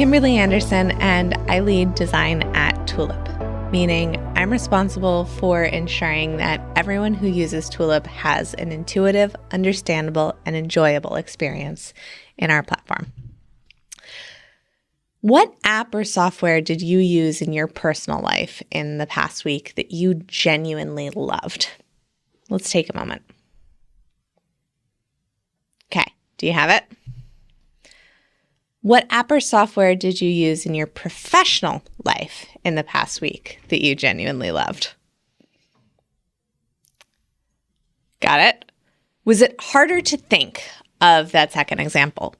Kimberly Andersson, and I lead design at Tulip, meaning I'm responsible for ensuring that everyone who uses Tulip has an intuitive, understandable, and enjoyable experience in our platform. What app or software did you use in your personal life in the past week that you genuinely loved? Let's take a moment. Okay, do you have it? What app or software did you use in your professional life in the past week that you genuinely loved? Got it? Was it harder to think of that second example?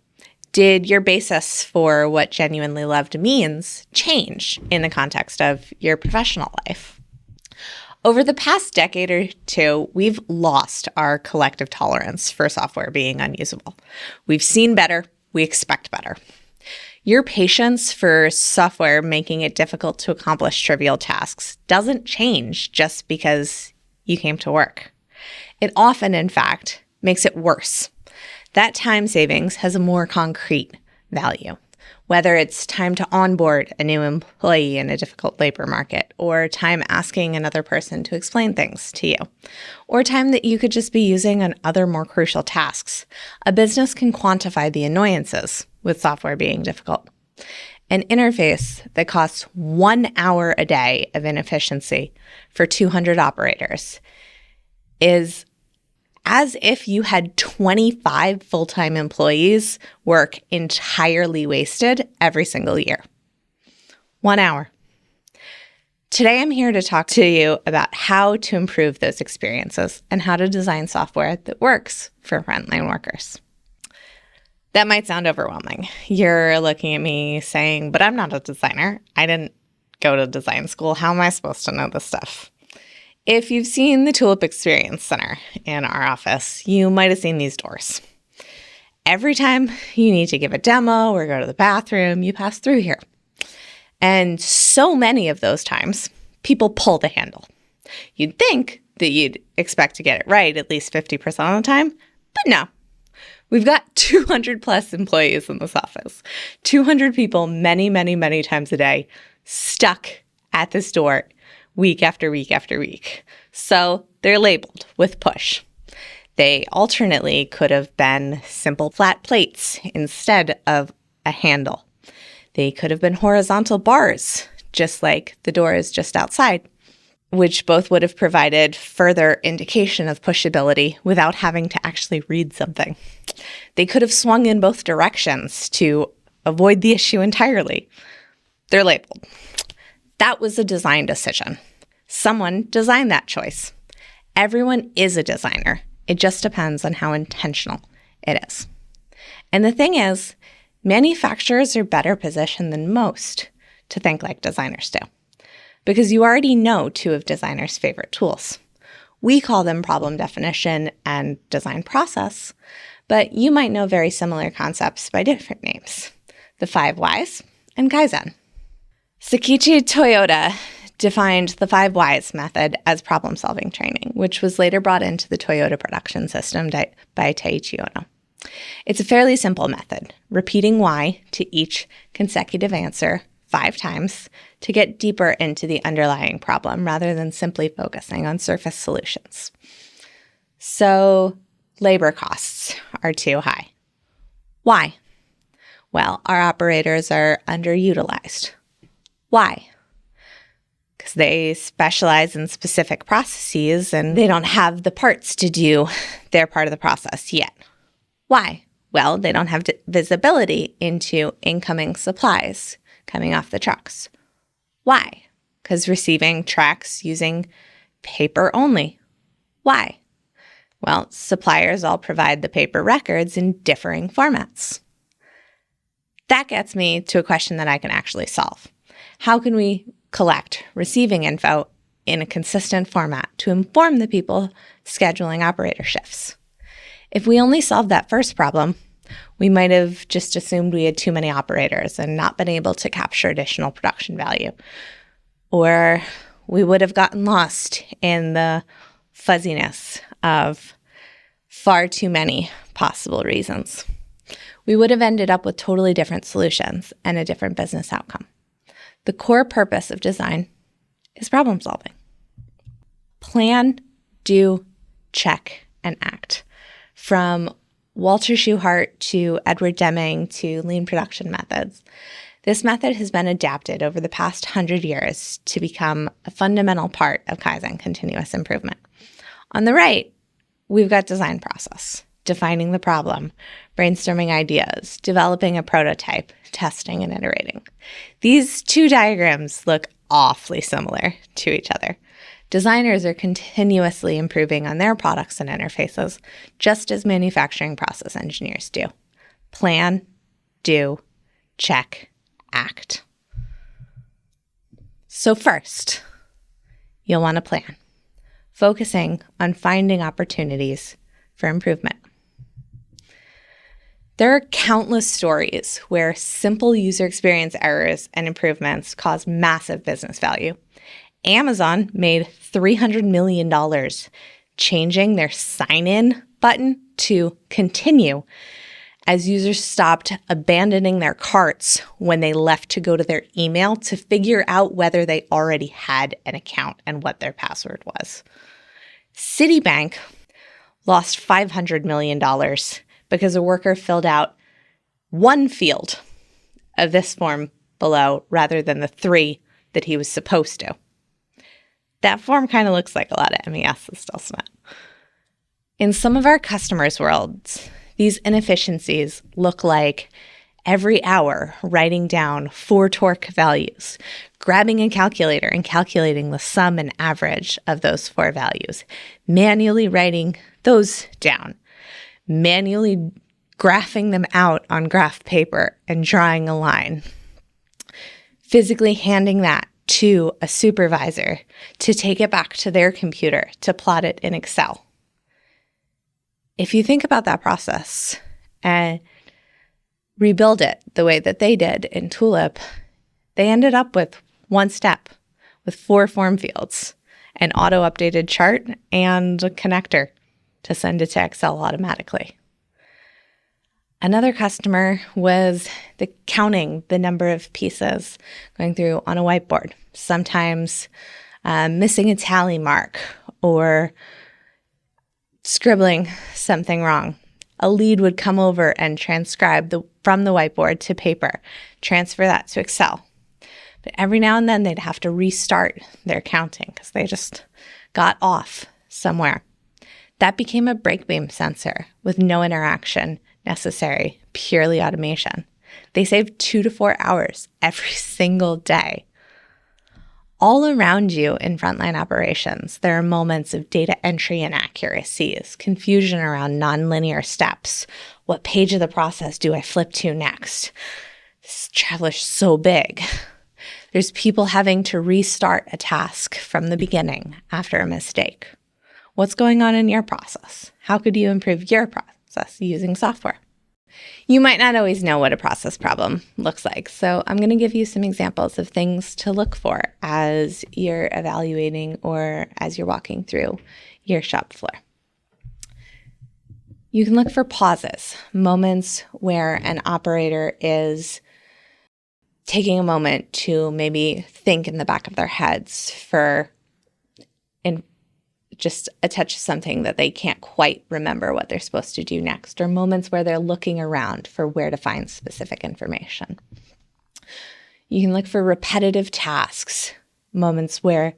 Did your basis for what genuinely loved means change in the context of your professional life? Over the past decade or two, we've lost our collective tolerance for software being unusable. We've seen better. We expect better. Your patience for software making it difficult to accomplish trivial tasks doesn't change just because you came to work. It often, in fact, makes it worse. That time savings has a more concrete value, whether it's time to onboard a new employee in a difficult labor market, or time asking another person to explain things to you, or time that you could just be using on other more crucial tasks. A business can quantify the annoyances with software being difficult. An interface that costs 1 hour a day of inefficiency for 200 operators is as if you had 25 full-time employees work entirely wasted every single year. 1 hour. Today, I'm here to talk to you about how to improve those experiences and how to design software that works for frontline workers. That might sound overwhelming. You're looking at me saying, but I'm not a designer. I didn't go to design school. How am I supposed to know this stuff? If you've seen the Tulip Experience Center in our office, you might have seen these doors. Every time you need to give a demo or go to the bathroom, you pass through here. And so many of those times, people pull the handle. You'd think that you'd expect to get it right at least 50% of the time, but no. We've got 200 plus employees in this office, 200 people many, many, many times a day stuck at this door week after week after week. So they're labeled with push. They alternately could have been simple flat plates instead of a handle. They could have been horizontal bars, just like the door is just outside, which both would have provided further indication of pushability without having to actually read something. They could have swung in both directions to avoid the issue entirely. They're labeled. That was a design decision. Someone designed that choice. Everyone is a designer. It just depends on how intentional it is. And the thing is, manufacturers are better positioned than most to think like designers do, because you already know two of designers' favorite tools. We call them problem definition and design process, but you might know very similar concepts by different names: the 5 Whys and Kaizen. Sakichi Toyota defined the 5 Whys method as problem-solving training, which was later brought into the Toyota production system by Taiichi Ohno. It's a fairly simple method, repeating why to each consecutive answer 5 times to get deeper into the underlying problem rather than simply focusing on surface solutions. So, labor costs are too high. Why? Well, our operators are underutilized. Why? Because they specialize in specific processes and they don't have the parts to do their part of the process yet. Why? Well, they don't have visibility into incoming supplies coming off the trucks. Why? Because receiving tracks using paper only. Why? Well, suppliers all provide the paper records in differing formats. That gets me to a question that I can actually solve. How can we collect receiving info in a consistent format to inform the people scheduling operator shifts? If we only solved that first problem, we might have just assumed we had too many operators and not been able to capture additional production value. Or we would have gotten lost in the fuzziness of far too many possible reasons. we would have ended up with totally different solutions and a different business outcome. The core purpose of design is problem solving. Plan, do, check, and act. From Walter Schuhart to Edward Deming to lean production methods, this method has been adapted over the past 100 years to become a fundamental part of Kaizen continuous improvement. On the right, we've got design process, defining the problem, brainstorming ideas, developing a prototype, testing, and iterating. These two diagrams look awfully similar to each other. Designers are continuously improving on their products and interfaces, just as manufacturing process engineers do. Plan, do, check, act. So first, you'll want to plan, focusing on finding opportunities for improvement. There are countless stories where simple user experience errors and improvements cause massive business value. Amazon made $300 million changing their sign-in button to continue as users stopped abandoning their carts when they left to go to their email to figure out whether they already had an account and what their password was. Citibank lost $500 million because a worker filled out one field of this form below rather than the 3 that he was supposed to. That form kind of looks like a lot of MESs, doesn't it? In some of our customers' worlds, these inefficiencies look like every hour writing down 4 torque values, grabbing a calculator and calculating the sum and average of those 4 values, manually writing those down, manually graphing them out on graph paper and drawing a line, physically handing that to a supervisor to take it back to their computer to plot it in Excel. If you think about that process and rebuild it the way that they did in Tulip, they ended up with one step with 4 form fields, an auto-updated chart, and a connector to send it to Excel automatically. Another customer was counting the number of pieces going through on a whiteboard, sometimes missing a tally mark or scribbling something wrong. A lead would come over and transcribe from the whiteboard to paper, transfer that to Excel. But every now and then they'd have to restart their counting because they just got off somewhere. That became a break beam sensor with no interaction necessary, purely automation. They saved 2 to 4 hours every single day. All around you in frontline operations, there are moments of data entry inaccuracies, confusion around nonlinear steps. What page of the process do I flip to next? This traveler's so big. There's people having to restart a task from the beginning after a mistake. What's going on in your process? How could you improve your process using software? You might not always know what a process problem looks like, so I'm going to give you some examples of things to look for as you're evaluating or as you're walking through your shop floor. You can look for pauses, moments where an operator is taking a moment to maybe think in the back of their heads for just a touch of something that they can't quite remember what they're supposed to do next, or moments where they're looking around for where to find specific information. You can look for repetitive tasks, moments where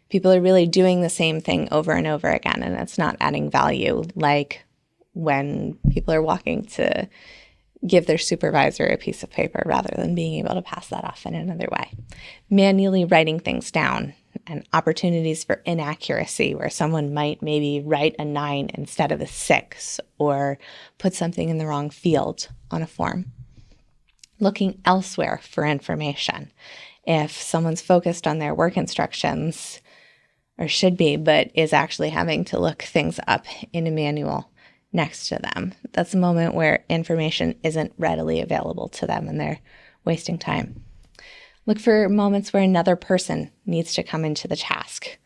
people are really doing the same thing over and over again, and it's not adding value, like when people are walking to give their supervisor a piece of paper rather than being able to pass that off in another way. Manually writing things down and opportunities for inaccuracy where someone might maybe write a 9 instead of a 6 or put something in the wrong field on a form. Looking elsewhere for information. If someone's focused on their work instructions, or should be, but is actually having to look things up in a manual next to them, that's a moment where information isn't readily available to them and they're wasting time. Look for moments where another person needs to come into the task,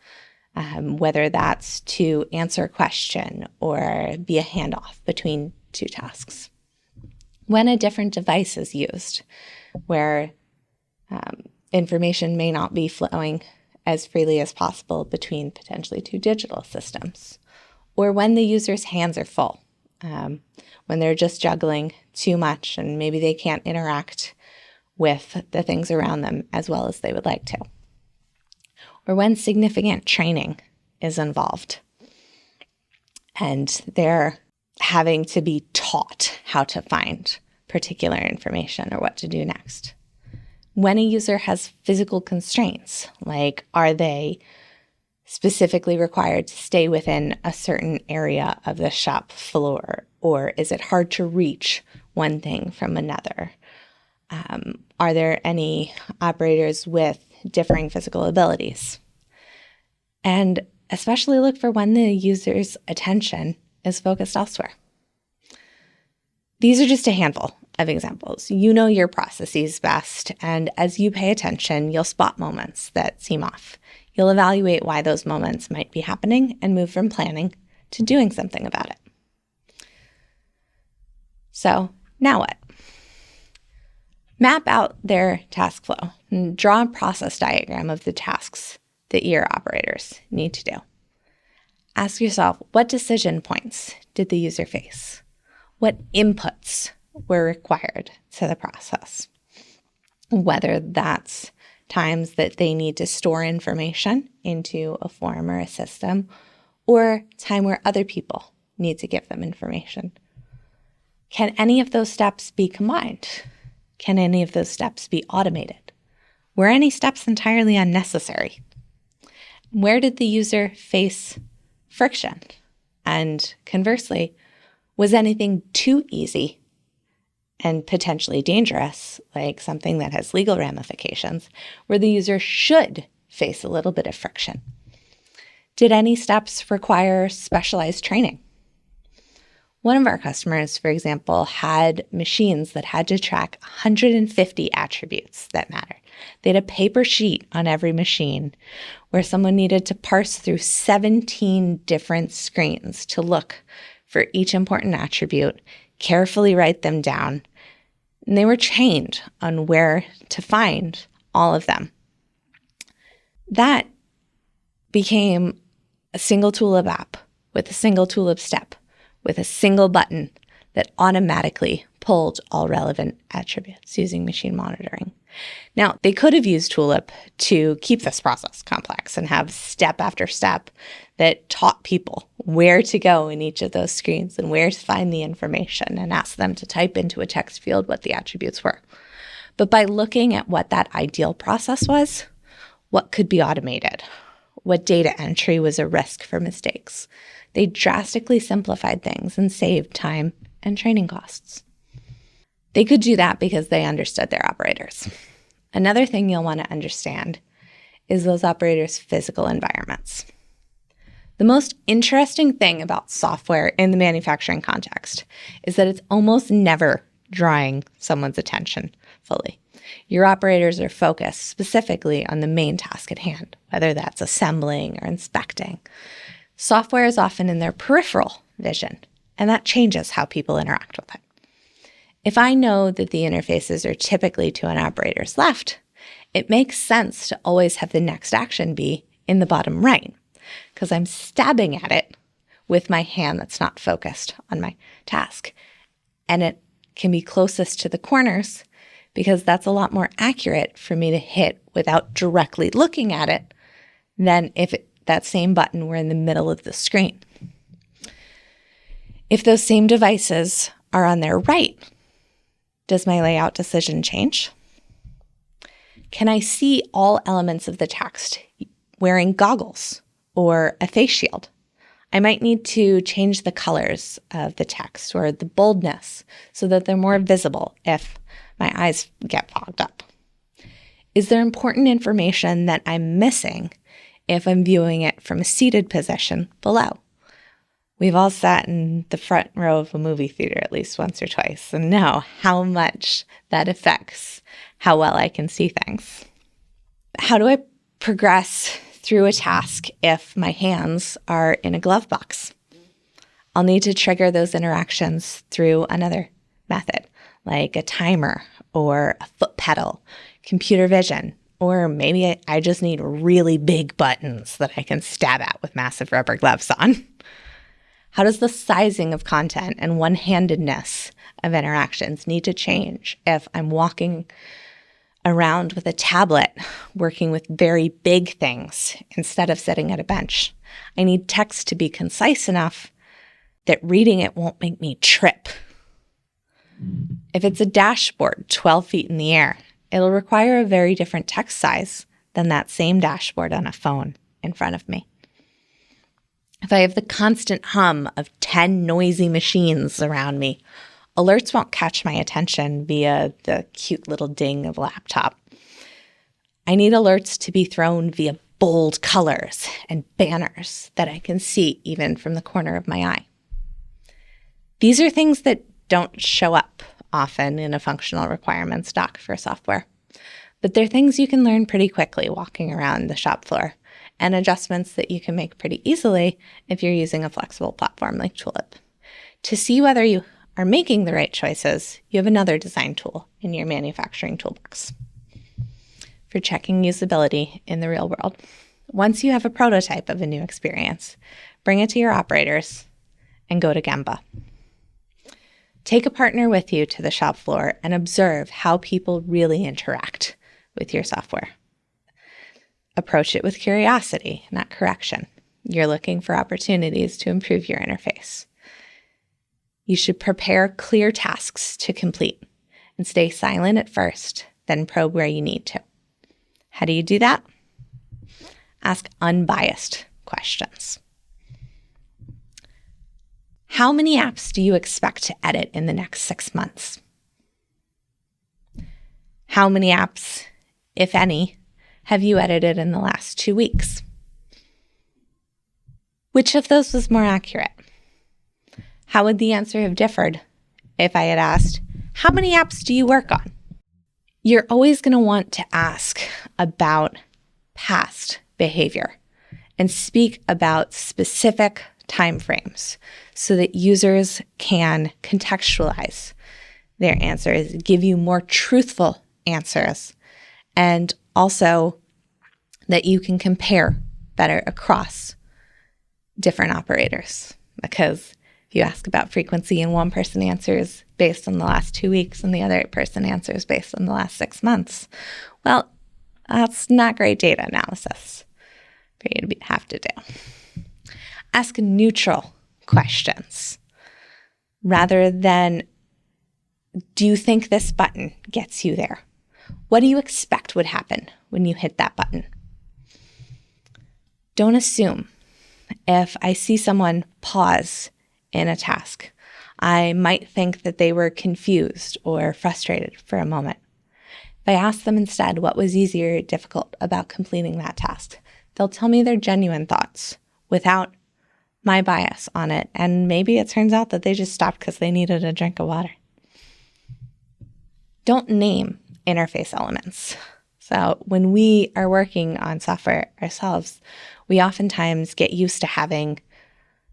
whether that's to answer a question or be a handoff between 2 tasks. when a different device is used, where information may not be flowing as freely as possible between potentially two digital systems, or when the user's hands are full, when they're just juggling too much and maybe they can't interact with the things around them as well as they would like to, or when significant training is involved and they're having to be taught how to find particular information or what to do next. When a user has physical constraints, like are they specifically required to stay within a certain area of the shop floor, or is it hard to reach one thing from another? Are there any operators with differing physical abilities? And especially look for when the user's attention is focused elsewhere. These are just a handful of examples. You know your processes best, and as you pay attention, you'll spot moments that seem off. You'll evaluate why those moments might be happening and move from planning to doing something about it. So now what? Map out their task flow and draw a process diagram of the tasks that your operators need to do. Ask yourself, what decision points did the user face? What inputs were required to the process? Whether that's times that they need to store information into a form or a system, or time where other people need to give them information. Can any of those steps be combined? Can any of those steps be automated? Were any steps entirely unnecessary? Where did the user face friction? And conversely, was anything too easy and potentially dangerous, like something that has legal ramifications, where the user should face a little bit of friction? Did any steps require specialized training? One of our customers, for example, had machines that had to track 150 attributes that mattered. They had a paper sheet on every machine where someone needed to parse through 17 different screens to look for each important attribute, carefully write them down, and they were trained on where to find all of them. That became a single Tulip app with a single Tulip step, with a single button that automatically pulled all relevant attributes using machine monitoring. Now, they could have used Tulip to keep this process complex and have step after step that taught people where to go in each of those screens and where to find the information and ask them to type into a text field what the attributes were. But by looking at what that ideal process was, what could be automated, what data entry was a risk for mistakes, they drastically simplified things and saved time and training costs. They could do that because they understood their operators. Another thing you'll want to understand is those operators' physical environments. The most interesting thing about software in the manufacturing context is that it's almost never drawing someone's attention fully. Your operators are focused specifically on the main task at hand, whether that's assembling or inspecting. Software is often in their peripheral vision, and that changes how people interact with it. If I know that the interfaces are typically to an operator's left, it makes sense to always have the next action be in the bottom right, because I'm stabbing at it with my hand that's not focused on my task. And it can be closest to the corners because that's a lot more accurate for me to hit without directly looking at it than if that same button were in the middle of the screen. If those same devices are on their right, does my layout decision change? Can I see all elements of the text wearing goggles or a face shield? I might need to change the colors of the text or the boldness so that they're more visible if my eyes get fogged up. Is there important information that I'm missing if I'm viewing it from a seated position below? We've all sat in the front row of a movie theater at least once or twice and know how much that affects how well I can see things. How do I progress through a task if my hands are in a glove box? I'll need to trigger those interactions through another method, like a timer or a foot pedal, computer vision, or maybe I just need really big buttons that I can stab at with massive rubber gloves on. How does the sizing of content and one-handedness of interactions need to change if I'm walking around with a tablet, working with very big things instead of sitting at a bench? I need text to be concise enough that reading it won't make me trip. If it's a dashboard 12 feet in the air, it'll require a very different text size than that same dashboard on a phone in front of me. If I have the constant hum of 10 noisy machines around me, alerts won't catch my attention via the cute little ding of a laptop. I need alerts to be thrown via bold colors and banners that I can see even from the corner of my eye. These are things that don't show up often in a functional requirements doc for software, but they're things you can learn pretty quickly walking around the shop floor, and adjustments that you can make pretty easily if you're using a flexible platform like Tulip. To see whether you are making the right choices, you have another design tool in your manufacturing toolbox for checking usability in the real world. Once you have a prototype of a new experience, bring it to your operators and go to Gemba. Take a partner with you to the shop floor and observe how people really interact with your software. Approach it with curiosity, not correction. You're looking for opportunities to improve your interface. You should prepare clear tasks to complete and stay silent at first, then probe where you need to. How do you do that? Ask unbiased questions. How many apps do you expect to edit in the next 6 months? How many apps, if any, have you edited in the last 2 weeks? Which of those was more accurate? How would the answer have differed if I had asked, how many apps do you work on? You're always going to want to ask about past behavior and speak about specific timeframes so that users can contextualize their answers, give you more truthful answers, and also that you can compare better across different operators. Because if you ask about frequency and one person answers based on the last 2 weeks and the other person answers based on the last 6 months, well, that's not great data analysis for you to have to do. Ask neutral questions rather than, do you think this button gets you there? What do you expect would happen when you hit that button? Don't assume. If I see someone pause in a task, I might think that they were confused or frustrated for a moment. If I ask them instead what was easy or difficult about completing that task, they'll tell me their genuine thoughts without my bias on it. And maybe it turns out that they just stopped because they needed a drink of water. Don't name interface elements. So when we are working on software ourselves, we oftentimes get used to having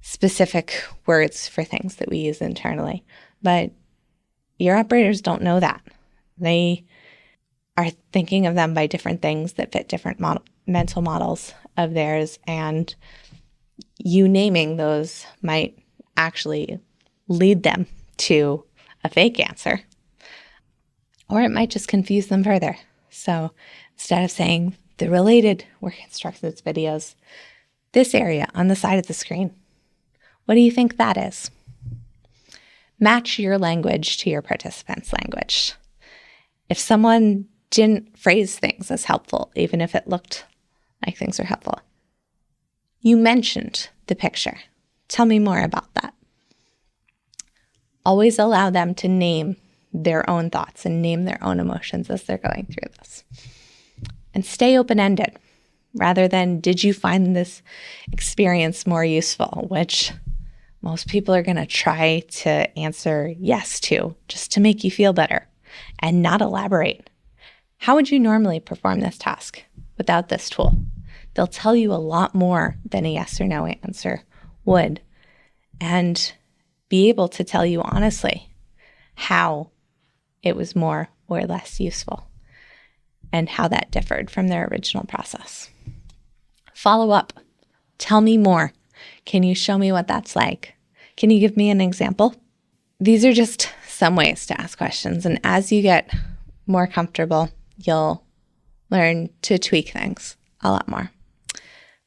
specific words for things that we use internally. But your operators don't know that. They are thinking of them by different things that fit different mental models of theirs, and you naming those might actually lead them to a fake answer, or it might just confuse them further. So instead of saying the related work instructions videos, this area on the side of the screen, what do you think that is? Match your language to your participants' language. If someone didn't phrase things as helpful, even if it looked like things were helpful, you mentioned the picture. Tell me more about that. Always allow them to name their own thoughts and name their own emotions as they're going through this. And stay open-ended rather than, did you find this experience more useful, which most people are going to try to answer yes to just to make you feel better and not elaborate. How would you normally perform this task without this tool? They'll tell you a lot more than a yes or no answer would, and be able to tell you honestly how it was more or less useful, and how that differed from their original process. Follow up. Tell me more. Can you show me what that's like? Can you give me an example? These are just some ways to ask questions, and as you get more comfortable, you'll learn to tweak things a lot more.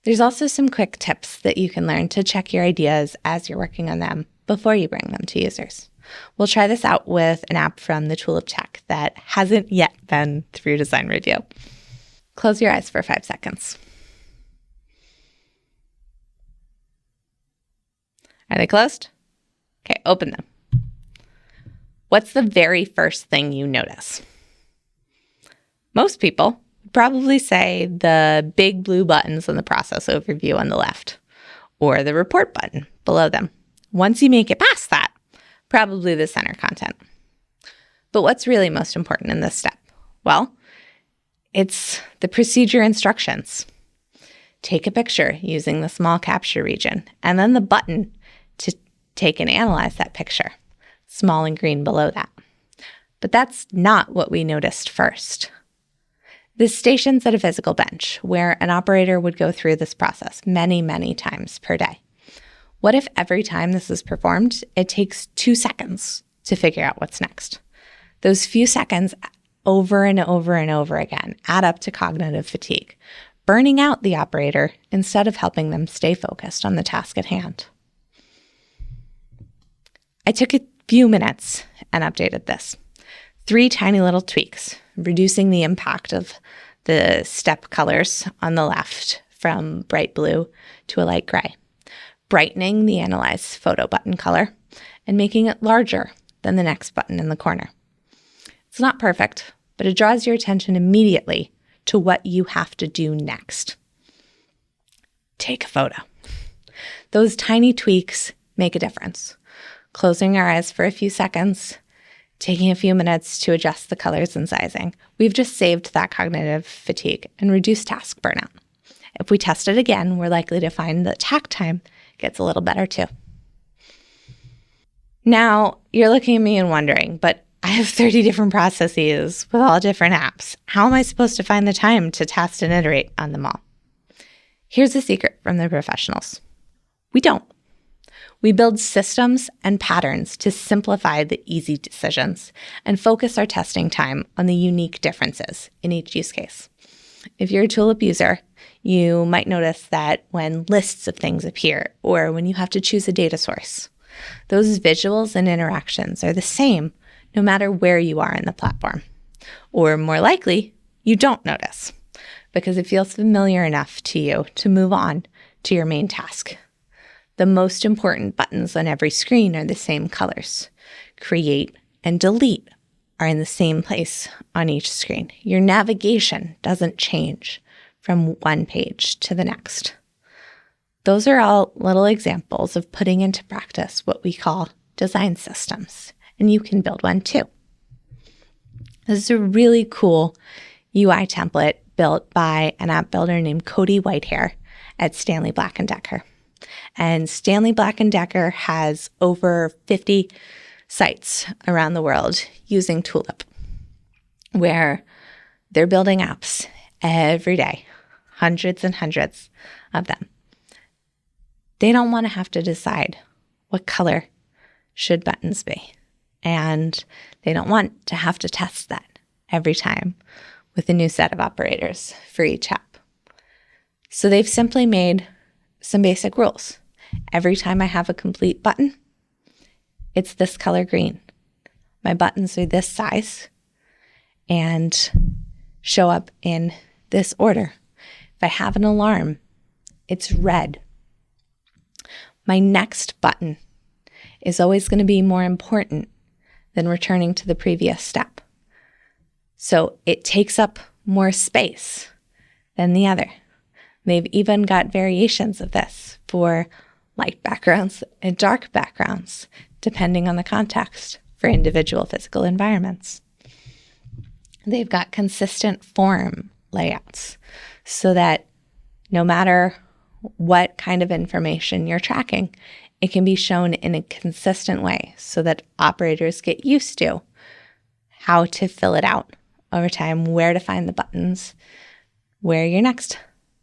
There's also some quick tips that you can learn to check your ideas as you're working on them before you bring them to users. We'll try this out with an app from the Tulip tech that hasn't yet been through design review. Close your eyes for 5 seconds. Are they closed? Okay, open them. What's the very first thing you notice? Most people would probably say the big blue buttons on the process overview on the left, or the report button below them. Once you make it past that, probably the center content. But what's really most important in this step? Well, it's the procedure instructions. Take a picture using the small capture region, and then the button to take and analyze that picture, small and green below that. But that's not what we noticed first. This station's at a physical bench where an operator would go through this process many, many times per day. What if every time this is performed, it takes 2 seconds to figure out what's next? Those few seconds over and over and over again add up to cognitive fatigue, burning out the operator instead of helping them stay focused on the task at hand. I took a few minutes and updated this. 3 tiny little tweaks, reducing the impact of the step colors on the left from bright blue to a light gray, brightening the Analyze photo button color, and making it larger than the next button in the corner. It's not perfect, but it draws your attention immediately to what you have to do next. Take a photo. Those tiny tweaks make a difference. Closing our eyes for a few seconds, taking a few minutes to adjust the colors and sizing, we've just saved that cognitive fatigue and reduced task burnout. If we test it again, we're likely to find that tack time gets a little better too. Now, you're looking at me and wondering, but I have 30 different processes with all different apps. How am I supposed to find the time to test and iterate on them all? Here's a secret from the professionals. We don't. We build systems and patterns to simplify the easy decisions and focus our testing time on the unique differences in each use case. If you're a Tulip user, you might notice that when lists of things appear or when you have to choose a data source, those visuals and interactions are the same no matter where you are in the platform. Or more likely, you don't notice because it feels familiar enough to you to move on to your main task. The most important buttons on every screen are the same colors. Create and delete are in the same place on each screen. Your navigation doesn't change from one page to the next. Those are all little examples of putting into practice what we call design systems, and you can build one too. This is a really cool UI template built by an app builder named Cody Whitehair at Stanley Black & Decker. And Stanley Black & Decker has over 50 sites around the world using Tulip, where they're building apps every day, hundreds and hundreds of them. They don't want to have to decide what color should buttons be, and they don't want to have to test that every time with a new set of operators for each app. So they've simply made some basic rules. Every time I have a complete button, it's this color green. My buttons are this size and show up in this order. If I have an alarm, it's red. My next button is always going to be more important than returning to the previous step. So it takes up more space than the other. They've even got variations of this for light backgrounds and dark backgrounds, depending on the context for individual physical environments. They've got consistent form layouts so that no matter what kind of information you're tracking, it can be shown in a consistent way so that operators get used to how to fill it out over time, where to find the buttons, where your next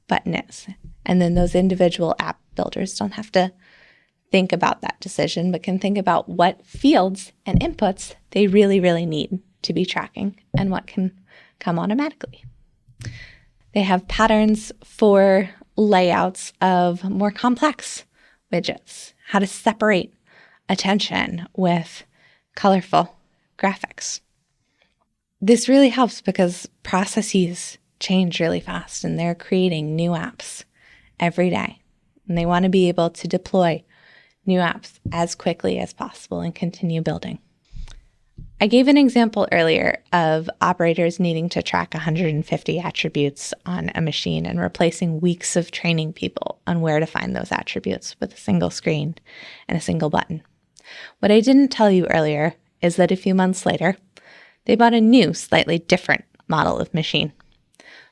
button is. And then those individual app builders don't have to think about that decision, but can think about what fields and inputs they really, really need to be tracking and what can come automatically. They have patterns for layouts of more complex widgets, how to separate attention with colorful graphics. This really helps because processes change really fast and they're creating new apps every day. And they want to be able to deploy new apps as quickly as possible and continue building. I gave an example earlier of operators needing to track 150 attributes on a machine and replacing weeks of training people on where to find those attributes with a single screen and a single button. What I didn't tell you earlier is that a few months later, they bought a new, slightly different model of machine.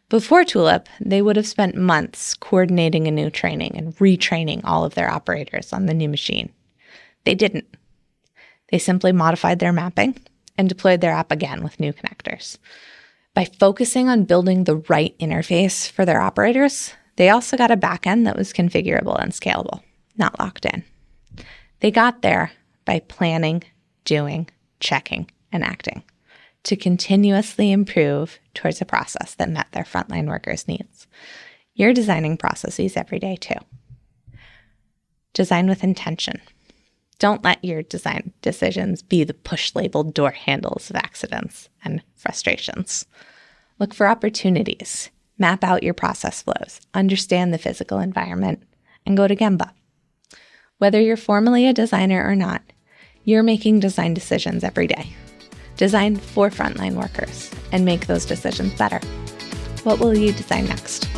Before Tulip, they would have spent months coordinating a new training and retraining all of their operators on the new machine. They didn't. They simply modified their mapping and deployed their app again with new connectors. By focusing on building the right interface for their operators, they also got a backend that was configurable and scalable, not locked in. They got there by planning, doing, checking, and acting to continuously improve towards a process that met their frontline workers' needs. You're designing processes every day too. Design with intention. Don't let your design decisions be the push-labeled door handles of accidents and frustrations. Look for opportunities. Map out your process flows. Understand the physical environment, and go to Gemba. Whether you're formally a designer or not, you're making design decisions every day. Design for frontline workers and make those decisions better. What will you design next?